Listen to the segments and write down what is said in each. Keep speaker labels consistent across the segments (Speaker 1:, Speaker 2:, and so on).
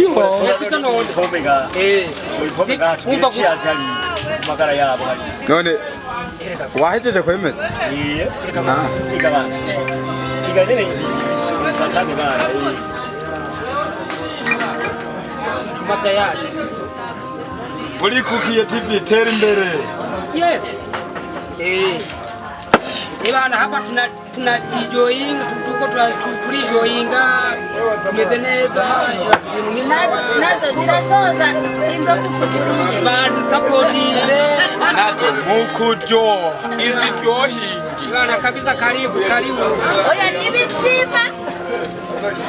Speaker 1: Yesito no
Speaker 2: pomega. Pomega tuchiazali magara yabo hari.
Speaker 3: none wahejeje kwemeza
Speaker 2: Kigabana. Kigagene fatani bana.
Speaker 1: mata yaje.
Speaker 3: Burikukiye TV tera imbere.
Speaker 1: Yes. Ebana hapa tunajijoinga tuko tulijoinga tumeze neza ibintu ni sawa
Speaker 4: nazo zirasoza inzo kututuye
Speaker 1: bantu supportize
Speaker 3: nazo mukujo iziryohingi
Speaker 1: bana kabisa karibu
Speaker 4: oya nibitsima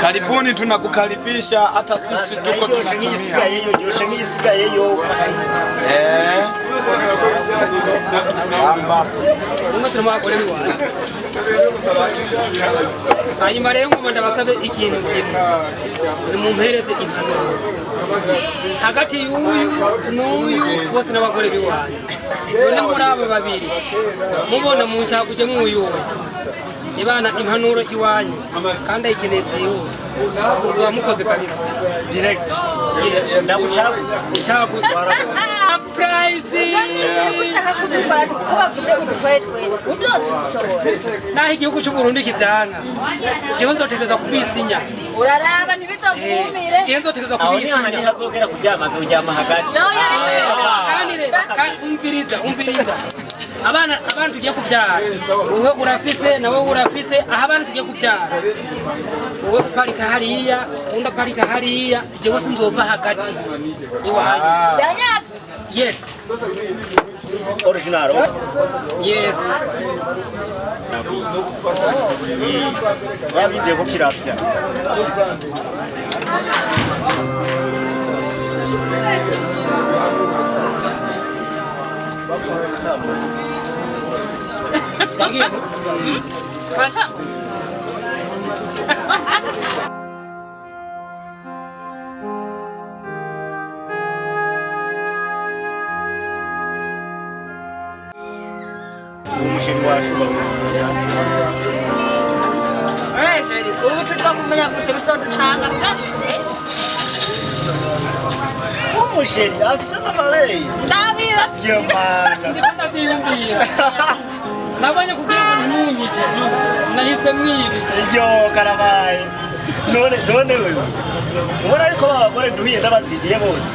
Speaker 3: karibuni tunakukaribisha hata sisi tuko
Speaker 2: tunatumia hiyo
Speaker 1: umusire mwakore ni waje hanyuma rero ngo ndabasabe ikintu kimwe ni mumpereze impanuro hagati y'uyu n'uyu bose n'abagore biwanje none muri abo babiri mubona mu ncaguje mwuyuwe ibana impanuro iwanyu kandi ayikeneye byihuta uzoba mukoze kabisa
Speaker 2: direct
Speaker 1: ndagucagutsa surprise
Speaker 4: ushaka kudutwara ko bavuze kudutwara twese udodushobora
Speaker 1: naho igihugu cy'u Burundi kivyanga jewe nzotegeza kubisinya
Speaker 4: uraraba ntibizokumire
Speaker 1: jewe nzotegeza kubisinya
Speaker 2: aho ni hazogera kuryama zoryama hagati
Speaker 1: kandi rero umviriza abana tugiye kubyara wowe urafise nawe urafise aha abana tugiye kubyara wowe uparika hariya undi aparika hariya jewe sinzova hagati iwanyu
Speaker 4: byanyavye
Speaker 1: yes
Speaker 2: original
Speaker 1: yes
Speaker 2: zabije ko kirapya
Speaker 4: Fasha
Speaker 2: umushiri wacu cyane
Speaker 4: sheri ubu tutakumenya ko bizoducanga
Speaker 2: umushiri afisa n'amareye
Speaker 4: ndabira
Speaker 2: yo mana
Speaker 1: ndikunda kwiyumvira nabanye kugira ngo ntimunyice nahise mwibi
Speaker 2: yo karabaye none wewe ubona ariko babagore nduhiye ndabatsindiye bose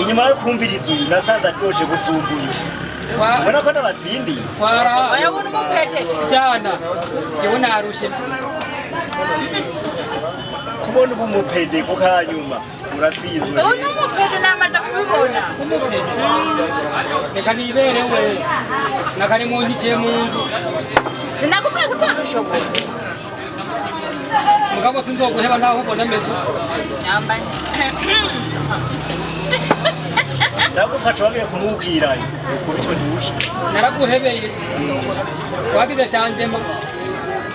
Speaker 2: inyuma yo kumviriza uyu nasanze aryoshe gusumbuye ubona ko ndabatsindiye
Speaker 4: wayabona umupete
Speaker 1: jana jewe narushe
Speaker 2: kubona ubu mupede ku kanyuma uratsizwe
Speaker 4: uyu umupete namaze kubibona
Speaker 1: umupede reka nibere we nakari munyikiye mu nzu
Speaker 4: sinakubwiye ko twadushoboye
Speaker 1: mugabo sinzoguheba naho ubona meze
Speaker 4: nyambanye
Speaker 2: ndagufasha wagiye kumubwira uko bityo dushe
Speaker 1: naraguhebeye wagize shanjema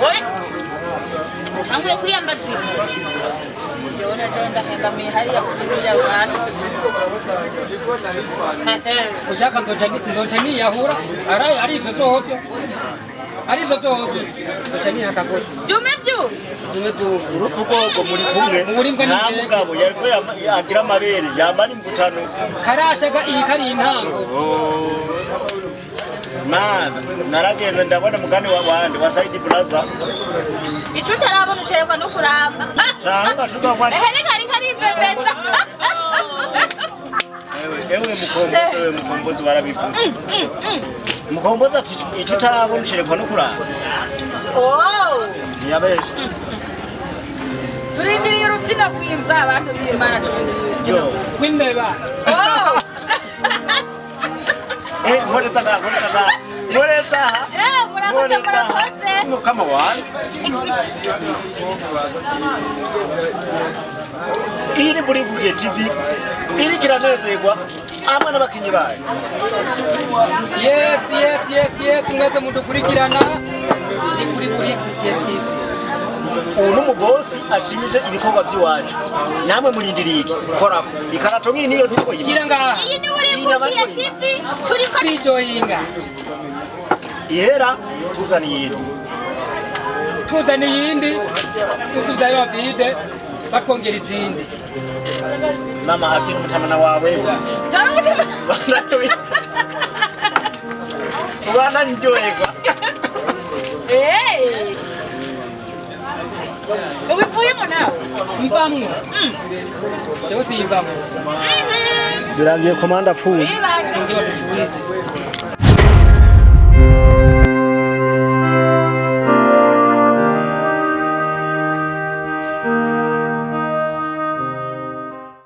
Speaker 4: oye amwe kwiyambaza jewe ndahengamiye hariya kuri biriya rwanda
Speaker 1: ushaka nzoca niyahura ari ivyo vyohovyo ari ivyo vyohovyo nzoca niha akagotsi
Speaker 4: byume
Speaker 2: urupfu rwogo muri kumwe nta mugabo yariko yagira amabere yamara imvutano
Speaker 1: karashaga iyi kari intango
Speaker 2: maza naragenze ndabona mugani wabandi wa Saidi Plaza
Speaker 4: ico tarabona ucerwa no kuramba
Speaker 2: cyangwa shuza kwani
Speaker 4: kari bebeza
Speaker 2: ewe mukombozi barabivuze mukombozi ati ico tarabona ucerwa no kuramba yabeshe
Speaker 4: turindiriye urubyino rw'imbwa abantu b'Imana turindiriye urubyino
Speaker 1: rw'imbeba
Speaker 2: nkoreza
Speaker 4: murakoze
Speaker 2: kama wani iri Burikukiye TV iri kiranezerwa amwe n'abakinyi bayo
Speaker 1: yes mwese mudukurikirana ni kuri Burikukiye TV
Speaker 2: ubu n'umubosi ashimije ibikorwa by'iwacu namwe murindiriye korako ikarato nk'iyi niyo ntukoye
Speaker 1: kira ngaha
Speaker 4: iyi ni Burikukiye TV turi
Speaker 1: kuri joyinga
Speaker 2: ihera tuzaniye
Speaker 1: iyindi tusubizayo bavide batwongera izindi
Speaker 2: mama akiri umutamana wawe
Speaker 4: Tara mutima.
Speaker 2: ubana ndyoherwa
Speaker 4: Ubipfuyemo nawe.
Speaker 1: Mbamwe. Cyo si mbamwe.
Speaker 2: birangiye komanda apfuye
Speaker 4: Bibaze.
Speaker 1: Ngiye badushurize.